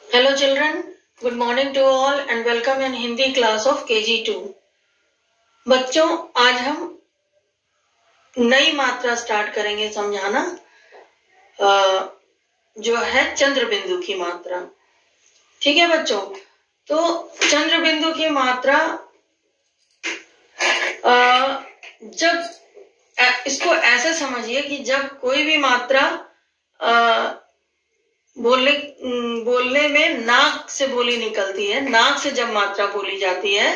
Hello children, good morning to all and welcome in Hindi class of KG2। बच्चों, आज हम नई मात्रा स्टार्ट करेंगे समझाना, जो है चंद्र बिंदु की मात्रा। ठीक है बच्चों, तो चंद्र बिंदु की मात्रा जब इसको ऐसे समझिए कि जब कोई भी मात्रा बोलने में नाक से बोली निकलती है, नाक से जब मात्रा बोली जाती है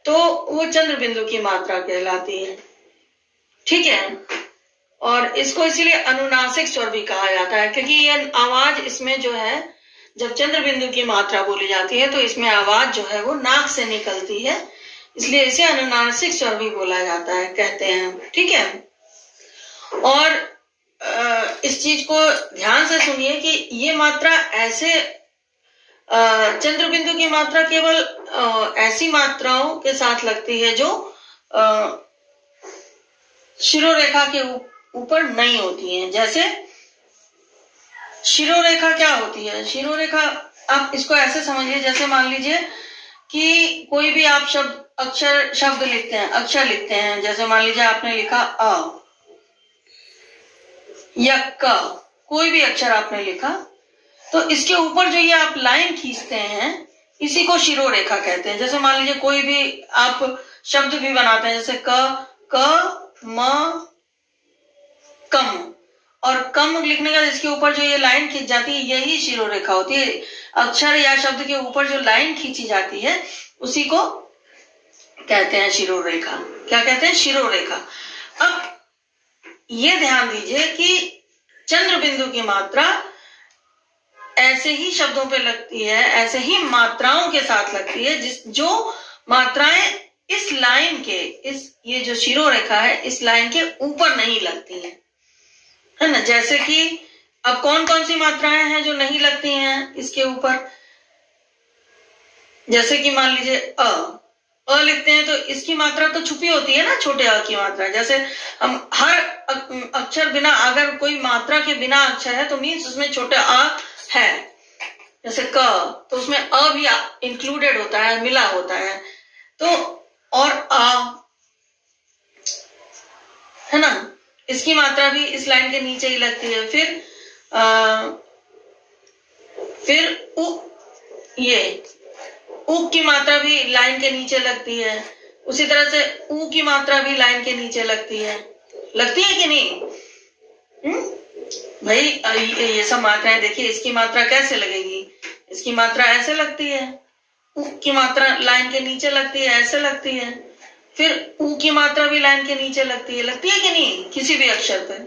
तो वो चंद्र बिंदु की मात्रा कहलाती है। ठीक है, और इसको इसीलिए अनुनासिक स्वर भी कहा जाता है, क्योंकि ये आवाज इसमें जो है, जब चंद्र बिंदु की मात्रा बोली जाती है तो इसमें आवाज जो है वो नाक से निकलती है, इसलिए इसे अनुनासिक स्वर भी बोला जाता है, कहते हैं। ठीक है, और इस चीज को ध्यान से सुनिए कि ये मात्रा ऐसे चंद्र बिंदु की मात्रा केवल ऐसी मात्राओं के साथ लगती है जो शिरोरेखा के ऊपर नहीं होती हैं। जैसे शिरोरेखा क्या होती है? शिरोरेखा आप इसको ऐसे समझिए, जैसे मान लीजिए कि कोई भी आप शब्द लिखते हैं, अक्षर लिखते हैं। जैसे मान लीजिए आपने लिखा अ या क, कोई भी अक्षर आपने लिखा, तो इसके ऊपर जो ये आप लाइन खींचते हैं इसी को शिरोरेखा कहते हैं। जैसे मान लीजिए कोई भी आप शब्द भी बनाते हैं, जैसे क म कम, और कम लिखने का इसके ऊपर जो ये लाइन खींच जाती है यही शिरोरेखा होती है। अक्षर या शब्द के ऊपर जो लाइन खींची जाती है उसी को कहते हैं शिरोरेखा। क्या कहते हैं? शिरोरेखा। अब ये ध्यान दीजिए कि चंद्र बिंदु की मात्रा ऐसे ही शब्दों पे लगती है, ऐसे ही मात्राओं के साथ लगती है जो मात्राएं इस लाइन के, ये जो शिरोरेखा है इस लाइन के ऊपर नहीं लगती हैं, है ना। जैसे कि अब कौन कौन सी मात्राएं हैं जो नहीं लगती हैं इसके ऊपर? जैसे कि मान लीजिए अ लिखते हैं तो इसकी मात्रा तो छुपी होती है ना, छोटे अ की मात्रा। जैसे हम हर अक्षर बिना, अगर कोई मात्रा के बिना अक्षर है तो मीन्स उसमें छोटे अ है। जैसे क, तो उसमें अ भी इंक्लूडेड होता है, मिला होता है। तो और है ना, इसकी मात्रा भी इस लाइन के नीचे ही लगती है। फिर ये ऊ की मात्रा भी लाइन के नीचे लगती है। उसी तरह से ऊ की मात्रा भी लाइन के नीचे लगती है कि नहीं? भाई ये सब मात्राएं देखिए, इसकी मात्रा कैसे लगेगी? इसकी मात्रा ऐसे लगती है। ऊ की मात्रा लाइन के नीचे लगती है, ऐसे लगती है। फिर ऊ की मात्रा भी लाइन के नीचे लगती है कि नहीं, किसी भी अक्षर पर।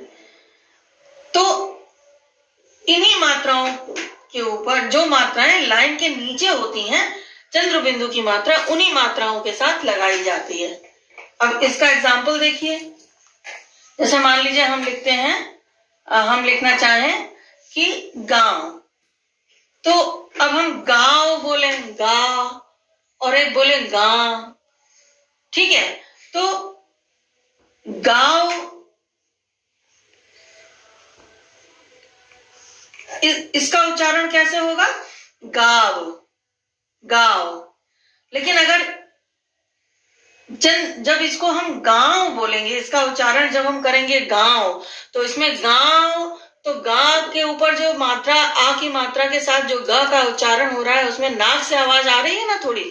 तो इन्हीं मात्राओं के ऊपर जो मात्राएं लाइन के नीचे होती हैं, चंद्र बिंदु की मात्रा उन्हीं मात्राओं के साथ लगाई जाती है। अब इसका एग्जाम्पल देखिए। जैसे मान लीजिए हम लिखते हैं, हम लिखना चाहें कि गांव, तो अब हम गांव बोले गा, और एक बोले गां। ठीक है, तो गांव इसका उच्चारण कैसे होगा? गाव, गाव। लेकिन अगर जब इसको हम गांव बोलेंगे, इसका उच्चारण जब हम करेंगे गांव, तो इसमें गांव, तो गा के ऊपर जो मात्रा, आ की मात्रा के साथ जो ग का उच्चारण हो रहा है उसमें नाक से आवाज आ रही है ना थोड़ी,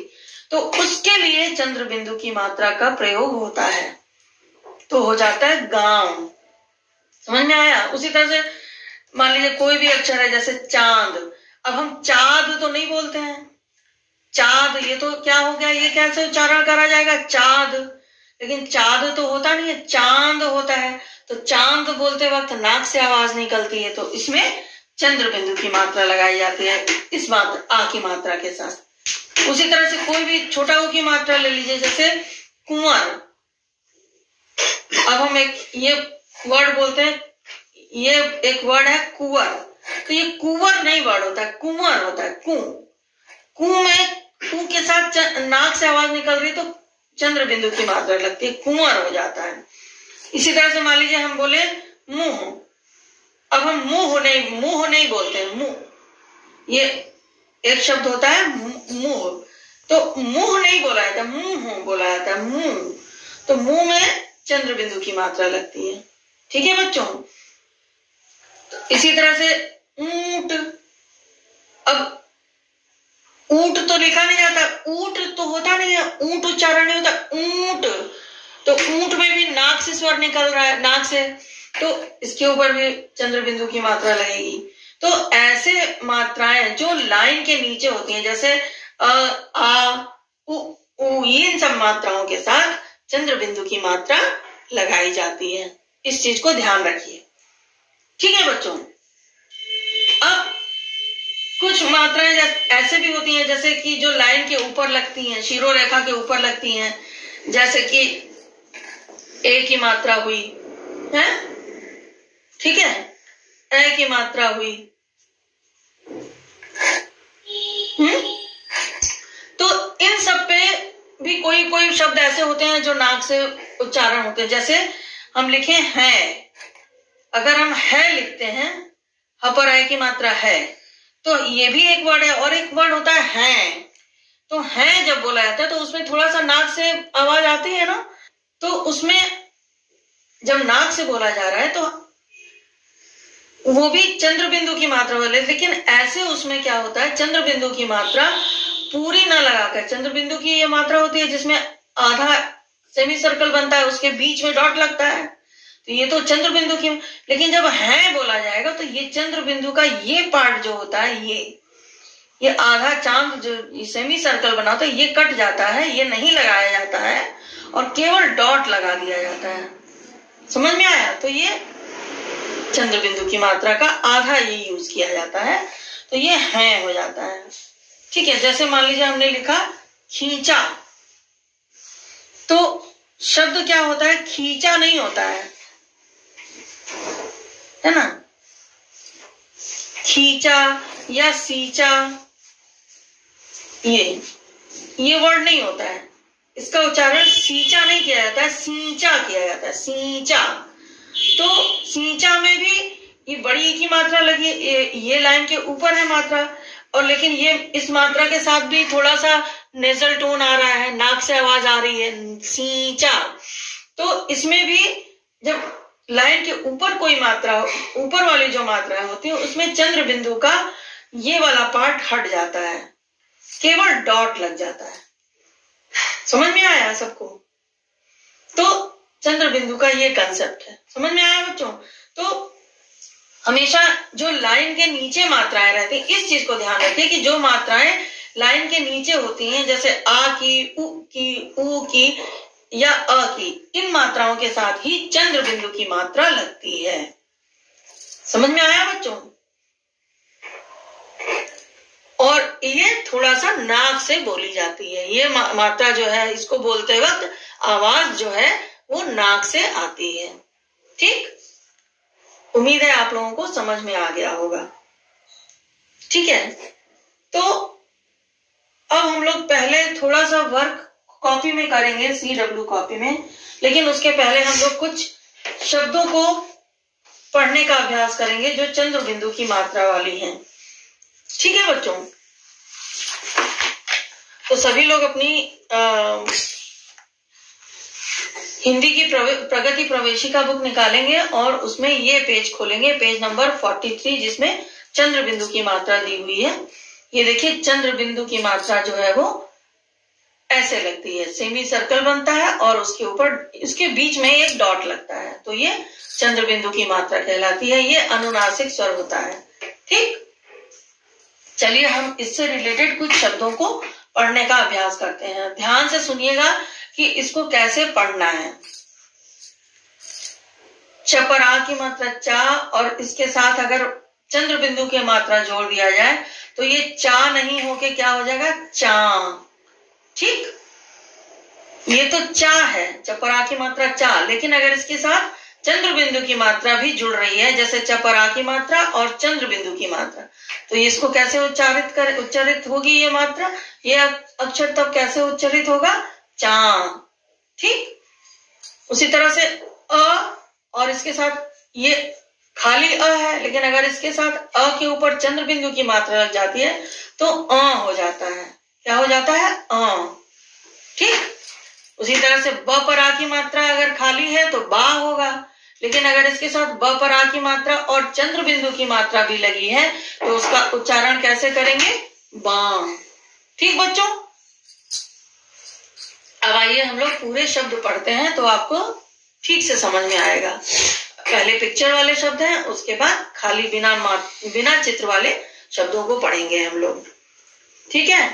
तो उसके लिए चंद्र बिंदु की मात्रा का प्रयोग होता है, तो हो जाता है गांव। समझ में आया? उसी तरह से मान लीजिए कोई भी अक्षर है, जैसे चांद। अब हम चाँद तो नहीं बोलते हैं, चाँद, ये तो क्या हो गया, ये कैसे उच्चारण करा जाएगा? चाँद। लेकिन चाँद तो होता नहीं है, चांद होता है। तो चांद बोलते वक्त नाक से आवाज निकलती है, तो इसमें चंद्र बिंदु की मात्रा लगाई जाती है, इस मात्रा आ की मात्रा के साथ। उसी तरह से कोई भी छोटा ऊ की मात्रा ले लीजिए, जैसे कुंवर। अब हम एक ये वर्ड बोलते हैं, ये एक वर्ड है कुंवर, तो ये कुंवर नहीं वर्ड होता है, कुंवर होता है। कु में कु के साथ नाक से आवाज निकल रही तो चंद्र बिंदु की मात्रा लगती है, कुंवर हो जाता है। इसी तरह से मान लीजिए हम बोले मुंह। अब हम मुंह नहीं बोलते हैं, मुंह, ये एक शब्द होता है मुंह, तो मुंह नहीं बोला जाता, मुंह बोला जाता है, मुंह। तो मुंह में चंद्र बिंदु की मात्रा लगती है। ठीक है बच्चों। इसी तरह से ऊंट, अब ऊंट तो लिखा नहीं जाता, ऊंट तो होता नहीं है, ऊंट उच्चारण नहीं होता, ऊंट। तो ऊंट में भी नाक से स्वर निकल रहा है, नाक से, तो इसके ऊपर भी चंद्र बिंदु की मात्रा लगेगी। तो ऐसे मात्राएं जो लाइन के नीचे होती हैं, जैसे अ, आ, उ, इन सब मात्राओं के साथ चंद्र बिंदु की मात्रा लगाई जाती है। इस चीज को ध्यान रखिए। ठीक है बच्चों। अब कुछ मात्राएं ऐसे भी होती हैं जैसे कि जो लाइन के ऊपर लगती हैं, शिरोरेखा के ऊपर लगती हैं, जैसे कि ए की मात्रा हुई है, ठीक है, ए की मात्रा हुई। तो इन सब पे भी कोई कोई शब्द ऐसे होते हैं जो नाक से उच्चारण होते हैं। जैसे हम लिखे हैं, अगर हम है लिखते हैं, ह पर ए की मात्रा है, तो ये भी एक वर्ड है, और एक वर्ड होता है। तो है जब बोला जाता है तो उसमें थोड़ा सा नाक से आवाज आती है ना, तो उसमें जब नाक से बोला जा रहा है तो वो भी चंद्र बिंदु की मात्रा वाले। लेकिन ऐसे उसमें क्या होता है, चंद्र बिंदु की मात्रा पूरी ना लगाकर, चंद्र बिंदु की ये मात्रा होती है जिसमें आधा सेमी सर्कल बनता है, उसके बीच में डॉट लगता है, तो ये तो चंद्र बिंदु की। लेकिन जब है बोला जाएगा तो ये चंद्र बिंदु का ये पार्ट जो होता है, ये आधा चांद जो सेमी सर्कल बना होता है, ये कट जाता है, ये नहीं लगाया जाता है और केवल डॉट लगा दिया जाता है। समझ में आया? तो ये चंद्र बिंदु की मात्रा का आधा ये यूज किया जाता है, तो ये है हो जाता है। ठीक है। जैसे मान लीजिए हमने लिखा खींचा, तो शब्द क्या होता है, खींचा नहीं होता है ना, खींचा या सींचा, ये वर्ड नहीं होता है। इसका उच्चारण सींचा नहीं किया जाता है, सींचा किया जाता है, सींचा। तो सींचा में भी ये बड़ी ई की मात्रा लगी, ये लाइन के ऊपर है मात्रा, और लेकिन ये इस मात्रा के साथ भी थोड़ा सा नेजल टोन आ रहा है, नाक से आवाज आ रही है, सींचा। तो इसमें भी जब लाइन के ऊपर कोई मात्रा, ऊपर वाली जो मात्राएं होती है, उसमें चंद्र बिंदु का ये वाला पार्ट हट जाता है, केवल डॉट लग जाता है। समझ में आया सबको? तो चंद्र बिंदु का ये कंसेप्ट है। समझ में आया बच्चों? तो हमेशा जो लाइन के नीचे मात्राएं रहती हैं, इस चीज को ध्यान रखिए कि जो मात्राएं लाइन के नीचे होती हैं, जैसे आ की, उ की या अ की, इन मात्राओं के साथ ही चंद्र बिंदु की मात्रा लगती है। समझ में आया बच्चों? और ये थोड़ा सा नाक से बोली जाती है। ये मात्रा जो है, इसको बोलते वक्त आवाज जो है वो नाक से आती है। ठीक, उम्मीद है आप लोगों को समझ में आ गया होगा। ठीक है। तो अब हम लोग पहले थोड़ा सा वर्क कॉपी में करेंगे, CW कॉपी में, लेकिन उसके पहले हम लोग कुछ शब्दों को पढ़ने का अभ्यास करेंगे जो चंद्र बिंदु की मात्रा वाली हैं। ठीक है बच्चों? तो सभी लोग अपनी हिंदी की प्रगति प्रवेशिका बुक निकालेंगे और उसमें ये पेज खोलेंगे, पेज नंबर 43, जिसमें चंद्र बिंदु की मात्रा दी हुई है। ये देखिए, चंद्र बिंदु की मात्रा जो है वो ऐसे लगती है, सेमी सर्कल बनता है और उसके ऊपर, इसके बीच में एक डॉट लगता है, तो ये चंद्र बिंदु की मात्रा कहलाती है। ये अनुनासिक स्वर होता है। ठीक, चलिए हम इससे रिलेटेड कुछ शब्दों को पढ़ने का अभ्यास करते हैं। ध्यान से सुनिएगा कि इसको कैसे पढ़ना है। चपरा की मात्रा चा, और इसके साथ अगर चंद्र बिंदु की मात्रा जोड़ दिया जाए तो ये चा नहीं होके क्या हो जाएगा, चा। ठीक, ये तो चा है, चपरा की मात्रा चा, लेकिन अगर इसके साथ चंद्र बिंदु की मात्रा भी जुड़ रही है, जैसे चपरा की मात्रा और चंद्र बिंदु की मात्रा, तो इसको कैसे उच्चारित होगी ये मात्रा, ये अक्षर तब कैसे उच्चारित होगा, चा। ठीक, उसी तरह से अ, और इसके साथ ये खाली अ है, लेकिन अगर इसके साथ अ के ऊपर चंद्र बिंदु की मात्रा लग जाती है तो हो जाता है। क्या हो जाता है? ठीक। उसी तरह से ब पर आ की मात्रा अगर खाली है तो बा होगा, लेकिन अगर इसके साथ ब पर आ की मात्रा और चंद्र बिंदु की मात्रा भी लगी है तो उसका उच्चारण कैसे करेंगे? बा। ठीक बच्चों, अब आइए हम लोग पूरे शब्द पढ़ते हैं तो आपको ठीक से समझ में आएगा। पहले पिक्चर वाले शब्द हैं, उसके बाद खाली बिना चित्र वाले शब्दों को पढ़ेंगे हम लोग। ठीक है,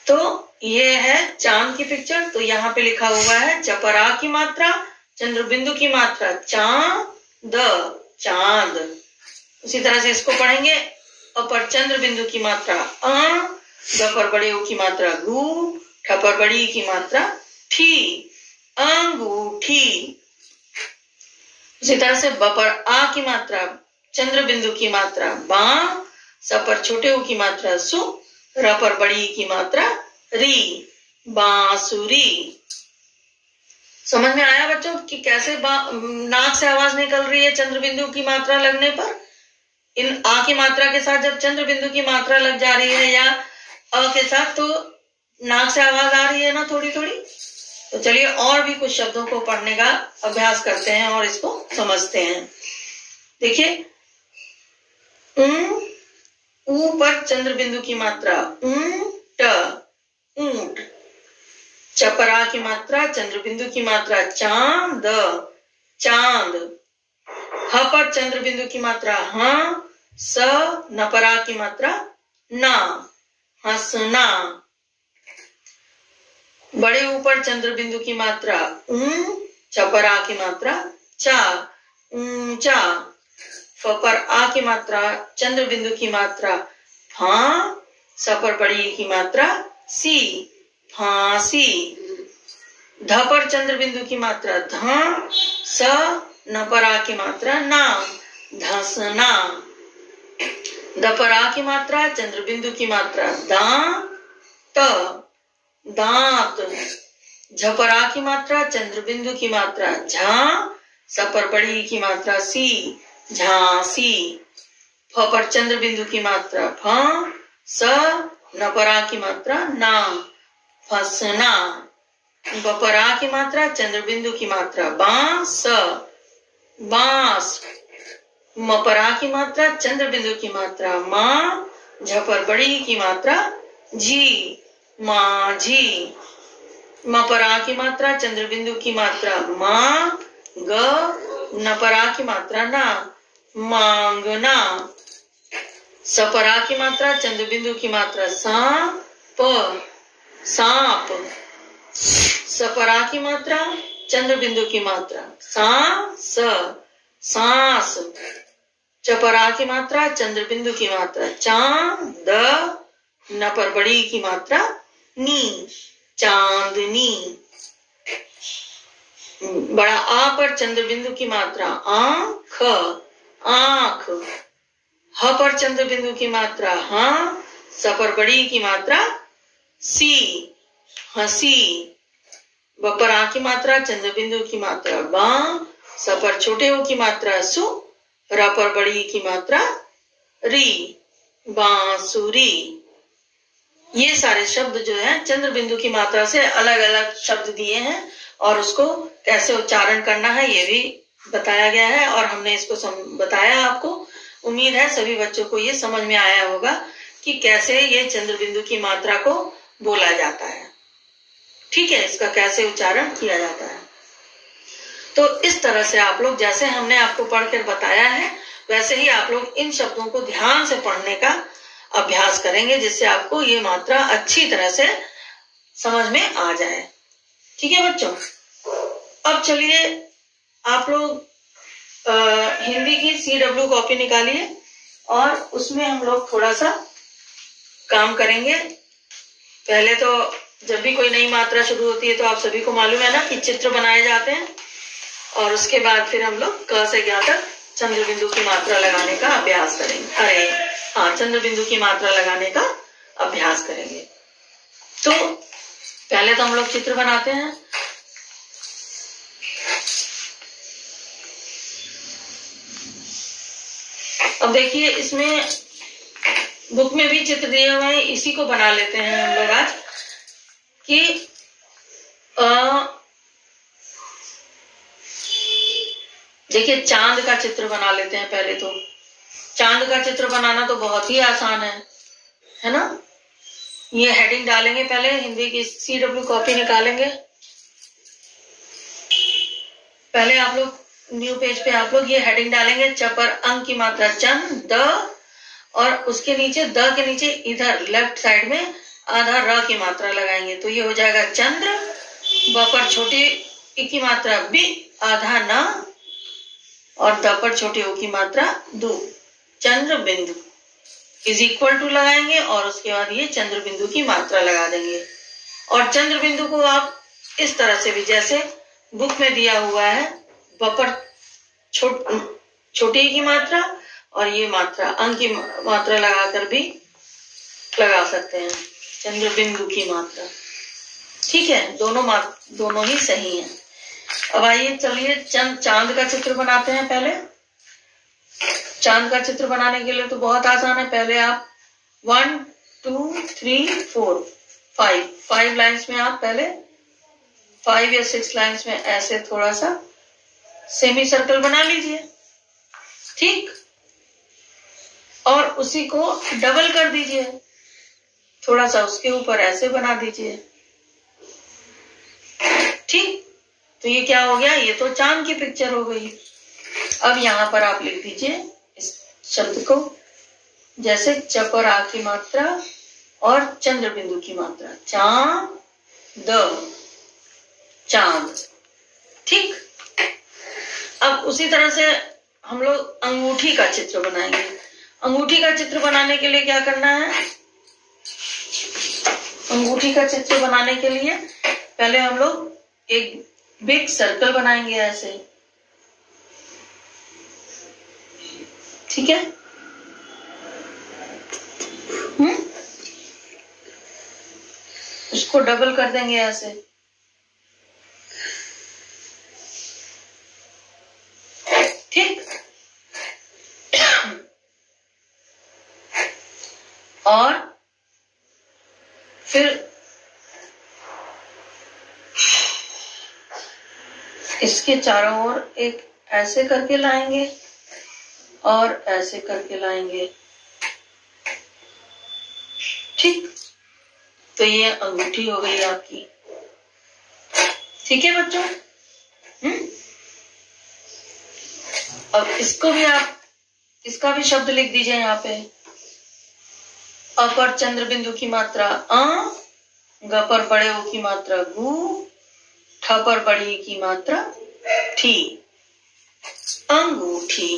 तो ये है चांद की पिक्चर। तो यहाँ पे लिखा हुआ है चपरा की मात्रा, चंद्र बिंदु की मात्रा चांद, चांद। उसी तरह से इसको पढ़ेंगे। अपर चंद्र बिंदु की मात्रा ग पर बड़े ऊ की मात्रा गु, ठ पर बड़ी की मात्रा ठी, अंगूठी। उसी तरह से ब पर आ की मात्रा, चंद्र बिंदु की मात्रा बा, स पर छोटे ऊ की मात्रा सु, र पर बड़ी की मात्रा री, बांसुरी। समझ में आया बच्चों कि कैसे नाक से आवाज निकल रही है चंद्र बिंदु की मात्रा लगने पर? इन आ की मात्रा के साथ जब चंद्र बिंदु की मात्रा लग जा रही है या अ के साथ, तो नाक से आवाज आ रही है ना थोड़ी थोड़ी। तो चलिए और भी कुछ शब्दों को पढ़ने का अभ्यास करते हैं और इसको समझते हैं। देखिए, ऊ पर चंद्र बिंदु की मात्रा ऊंट, ऊंट। चपरा की मात्रा, चंद्र बिंदु की मात्रा चांद, चांद। ह पर चंद्र बिंदु की मात्रा हाँ, स नपरा की मात्रा ना, हंसना। बड़े ऊपर चंद्र बिंदु की मात्रा चपरा की मात्रा चा, ऊंचा। फ पर आ की मात्रा, चंद्र बिंदु की मात्रा फा, स पर बड़ी की मात्रा सी, फांसी। ध पर चंद्र बिंदु की मात्रा ध, स न पर आ की मात्रा ना, धसना। द पर आ की मात्रा, चंद्र बिंदु की मात्रा दा, त, दांत। झ पर आ की मात्रा, चंद्र बिंदु की मात्रा झा, स पर बड़ी की मात्रा सी, झांसी। फ पर चंद्र बिंदु की मात्रा फ, स न पर आ की मात्रा ना, फसना। ब पर आ की मात्रा, चंद्र बिंदु की मात्रा बांस, बांस। म पर आ की मात्रा, चंद्र बिंदु की मात्रा माँ, झ पर बड़ी की मात्रा जी, माझी। म पर आ की मात्रा, चंद्र बिंदु की मात्रा माँ, ग न पर आ की मात्रा ना, मांगना। स पर आ की मात्रा, चंद्र बिंदु की मात्रा सा, प, सांप। स पर आ की मात्रा, चंद्र बिंदु की मात्रा सा, स, सांस। च पर आ की मात्रा, चंद्र बिंदु की मात्रा चा, द, न पर बड़ी की मात्रा नी, चांदनी। बड़ा आ पर चंद्र बिंदु की मात्रा आंख, आंख। ह पर चंद्र बिंदु की मात्रा हाँ, स पर बड़ी की मात्रा सी, हंसी। ब पर आ की मात्रा, चंद्र बिंदु की मात्रा बा, स पर छोटे ओ की मात्रा सु, र पर बड़ी की मात्रा री, बांसुरी। ये सारे शब्द जो है चंद्र बिंदु की मात्रा से अलग अलग शब्द दिए हैं और उसको कैसे उच्चारण करना है ये भी बताया गया है और हमने इसको बताया आपको। उम्मीद है सभी बच्चों को ये समझ में आया होगा कि कैसे ये चंद्र बिंदु की मात्रा को बोला जाता है। ठीक है, इसका कैसे उच्चारण किया जाता है। तो इस तरह से आप लोग, जैसे हमने आपको पढ़कर बताया है वैसे ही आप लोग इन शब्दों को ध्यान से पढ़ने का अभ्यास करेंगे, जिससे आपको ये मात्रा अच्छी तरह से समझ में आ जाए। ठीक है बच्चों, अब चलिए आप लोग हिंदी की CW कॉपी निकालिए और उसमें हम लोग थोड़ा सा काम करेंगे। पहले तो जब भी कोई नई मात्रा शुरू होती है तो आप सभी को मालूम है ना कि चित्र बनाए जाते हैं और उसके बाद फिर हम लोग क से ज्ञ तक चंद्र बिंदु की मात्रा लगाने का अभ्यास करेंगे। अरे हाँ, चंद्र बिंदु की मात्रा लगाने का अभ्यास करेंगे। तो पहले तो हम लोग चित्र बनाते हैं। अब देखिए, इसमें बुक में भी चित्र दिए हुए हैं, इसी को बना लेते हैं हम लोग आज कि देखिए चांद का चित्र बना लेते हैं। पहले तो चांद का चित्र बनाना तो बहुत ही आसान है ना। ये हेडिंग डालेंगे, पहले हिंदी की CW कॉपी निकालेंगे। पहले आप लोग न्यू पेज पे आप लोग ये हेडिंग डालेंगे, च पर अंक की मात्रा चंद द, और उसके नीचे द के नीचे इधर लेफ्ट साइड में आधा र की मात्रा लगाएंगे, तो ये हो जाएगा चंद्र। ब पर छोटी ई की मात्रा बी आधा न, और द पर छोटी ओ की मात्रा दो, चंद्र बिंदु इज इक्वल टू लगाएंगे, और उसके बाद ये चंद्र बिंदु की मात्रा लगा देंगे। और चंद्र बिंदु को आप इस तरह से भी, जैसे बुक में दिया हुआ है, ब पर छोटी की मात्रा और ये मात्रा अंक की मात्रा लगाकर भी लगा सकते हैं, चंद्र बिंदु की मात्रा। ठीक है, दोनों ही सही हैं। अब आइए चलिए चांद का चित्र बनाते हैं। पहले चांद का चित्र बनाने के लिए तो बहुत आसान है। पहले आप 1 2 3 4 5 लाइंस में आप पहले 5 या 6 लाइंस में ऐसे थोड़ा सा सेमी सर्कल बना लीजिए। ठीक, और उसी को डबल कर दीजिए, थोड़ा सा उसके ऊपर ऐसे बना दीजिए। ठीक, तो ये क्या हो गया, ये तो चांद की पिक्चर हो गई। अब यहां पर आप लिख दीजिए इस शब्द को, जैसे च पर आ की मात्रा और चंद्र बिंदु की मात्रा, चांद चांद। ठीक, अब उसी तरह से हम लोग अंगूठी का चित्र बनाएंगे। अंगूठी का चित्र बनाने के लिए क्या करना है, अंगूठी का चित्र बनाने के लिए पहले हम लोग एक बिग सर्कल बनाएंगे ऐसे। ठीक है, उसको डबल कर देंगे ऐसे। ठीक, और फिर इसके चारों ओर एक ऐसे करके लाएंगे और ऐसे करके लाएंगे। ठीक, तो ये अंगूठी हो गई आपकी। ठीक है बच्चों, अब इसको भी आप, इसका भी शब्द लिख दीजिए यहाँ पे। अ पर चंद्र बिंदु की मात्रा अ, ग पर बड़े ओ की मात्रा गु, ठ पर बड़ी ई की मात्रा ठी, अंगूठी।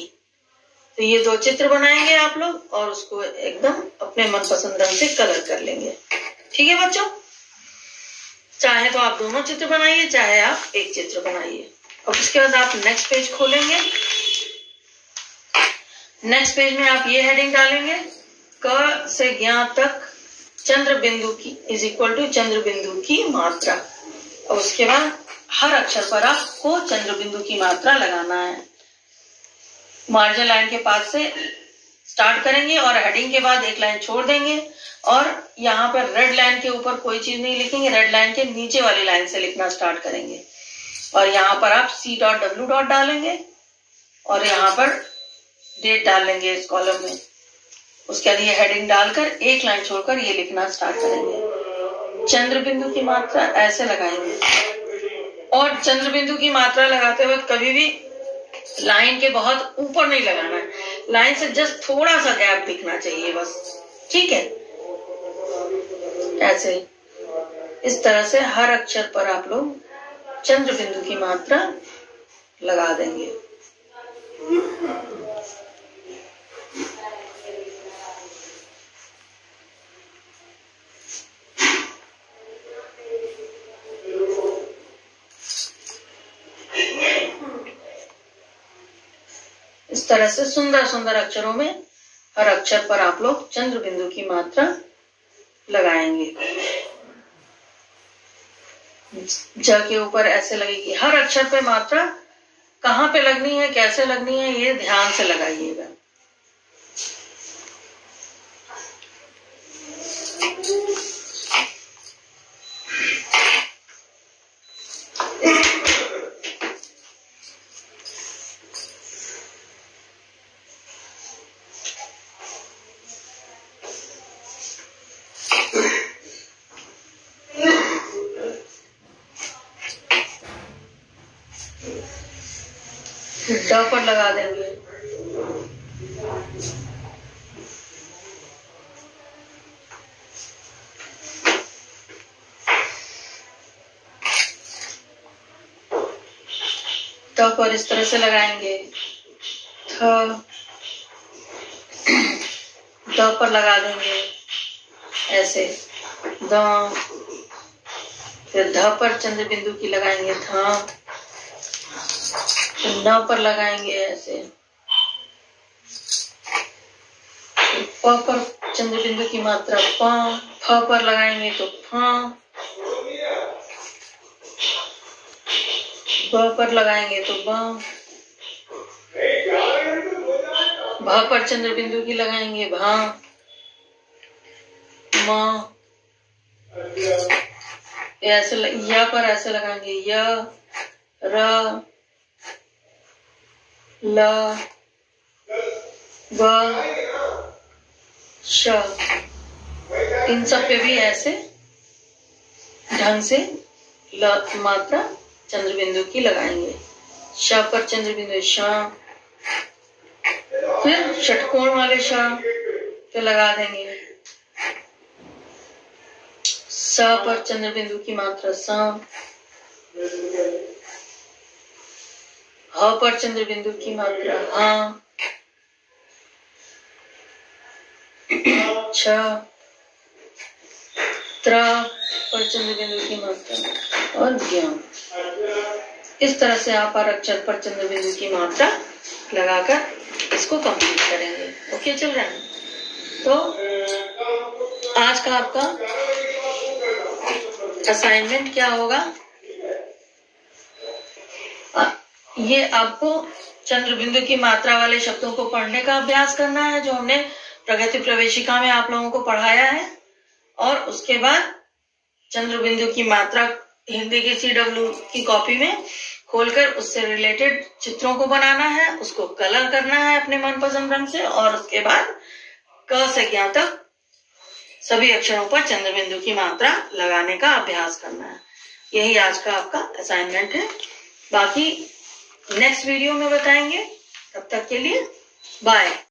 तो ये दो चित्र बनाएंगे आप लोग और उसको एकदम अपने मनपसंद रंग से कलर कर लेंगे। ठीक है बच्चों, चाहे तो आप दोनों चित्र बनाइए, चाहे आप एक चित्र बनाइए। और उसके बाद आप नेक्स्ट पेज खोलेंगे। नेक्स्ट पेज में आप ये हेडिंग डालेंगे, क से ज्ञ तक चंद्र बिंदु की इज इक्वल टू चंद्र बिंदु की मात्रा। और उसके बाद हर अक्षर पर आपको चंद्र बिंदु की मात्रा लगाना है। मार्जिन लाइन के पास से स्टार्ट करेंगे और हेडिंग के बाद एक लाइन छोड़ देंगे, और यहाँ पर रेड लाइन के ऊपर कोई चीज नहीं लिखेंगे, रेड लाइन के नीचे वाली लाइन से लिखना स्टार्ट करेंगे। और यहाँ पर आप C.W. डालेंगे और यहाँ पर डेट डाल लेंगे इस कॉलम में। उसके बाद ये हेडिंग डालकर एक लाइन छोड़कर ये लिखना स्टार्ट करेंगे। चंद्र बिंदु की मात्रा ऐसे लगाएंगे, और चंद्र बिंदु की मात्रा लगाते वक्त कभी भी लाइन के बहुत ऊपर नहीं लगाना है, लाइन से जस्ट थोड़ा सा गैप दिखना चाहिए बस। ठीक है, ऐसे इस तरह से हर अक्षर पर आप लोग चंद्र बिंदु की मात्रा लगा देंगे। इस तरह से सुंदर सुंदर अक्षरों में हर अक्षर पर आप लोग चंद्र बिंदु की मात्रा लगाएंगे। ज के ऊपर ऐसे लगेगी। हर अक्षर पे मात्रा कहाँ पे लगनी है, कैसे लगनी है, ये ध्यान से लगाइएगा। फिर ड पर लगा देंगे। ट पर इस तरह से लगाएंगे। थ द पर लगा देंगे ऐसे। द, फिर ध पर चंद्र बिंदु की लगाएंगे ध, फिर न पर लगाएंगे ऐसे। प पर चंद्र बिंदु की मात्रा प, फ पर लगाएंगे तो फ, ब पर लगाएंगे तो ब, भ पर चंद्र बिंदु की लगाएंगे भ, म, ऐसे य पर ऐसे लगाएंगे य, र, ल, ब, श। इन सब पे भी ऐसे ढंग से मात्रा चंद्र बिंदु की लगाएंगे। श पर चंद्र बिंदु श, फिर षटकोण वाले श पे लगा देंगे। स पर चंद्र बिंदु की मात्रा स, ह पर चंद्र बिंदु की मात्रा ह, छ, त्र पर चंद्र बिंदु की मात्रा और ज्ञ। इस तरह से आप अक्षर पर चंद्र बिंदु की मात्रा लगाकर इसको कंप्लीट करेंगे। ओके चिल्ड्रन, तो आज का आपका असाइनमेंट क्या होगा? ये आपको चंद्र बिंदु की मात्रा वाले शब्दों को पढ़ने का अभ्यास करना है, जो हमने प्रगति प्रवेशिका में आप लोगों को पढ़ाया है। और उसके बाद चंद्र बिंदु की मात्रा हिंदी की CW की कॉपी में खोलकर उससे रिलेटेड चित्रों को बनाना है, उसको कलर करना है अपने मनपसंद रंग से, और उसके बाद क से ज्ञ तक सभी अक्षरों पर चंद्र बिंदु की मात्रा लगाने का अभ्यास करना है। यही आज का आपका असाइनमेंट है। बाकी नेक्स्ट वीडियो में बताएंगे। तब तक के लिए बाय।